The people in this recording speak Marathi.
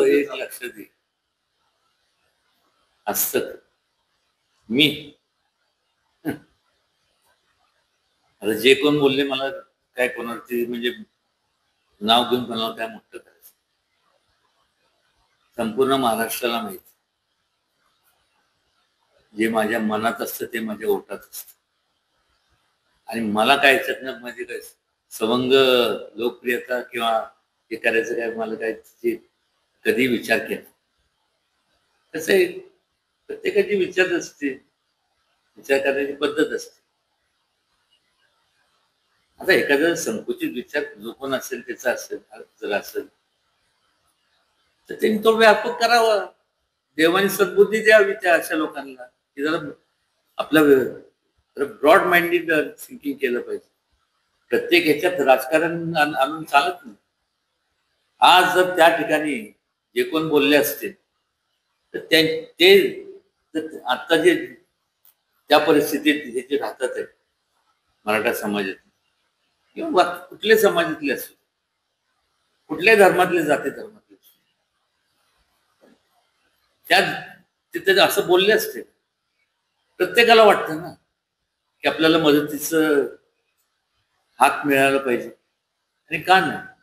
एक लक्षात येईल असतं मी आता जे कोण बोलले मला काय कोणाची म्हणजे नाव घेऊन कोणाला काय मोठं करायचं संपूर्ण महाराष्ट्राला माहिती जे माझ्या मनात असतं ते माझ्या ओठात असतं आणि मला काय याच्यातनं म्हणजे काय सवंग लोकप्रियता किंवा हे करायचं काय मला काय कधी विचार केला कसं आहे प्रत्येकाची विचार असते विचार करण्याची पद्धत असते आता एखादा संकुचित विचार जो कोण असेल त्याचा असेल जर असेल तर त्यांनी तो व्यापक करावा देवाने सद्बुद्धी द्यावी त्या अशा लोकांना की जरा आपलं ब्रॉड माइंडेड थिंकिंग केलं पाहिजे प्रत्येक ह्याच्यात राजकारण आणून चालत नाही आज जर त्या ठिकाणी जे कोण बोलले असतील तर ते आता जे त्या परिस्थितीत हे जे राहतात आहे मराठा समाजात किंवा कुठल्या समाजातले असो कुठल्या धर्मातले जाती धर्मातले त्या तिथे असं बोलले असते प्रत्येकाला वाटतं ना की आपल्याला मदतीचं हात मिळायला पाहिजे आणि का नाही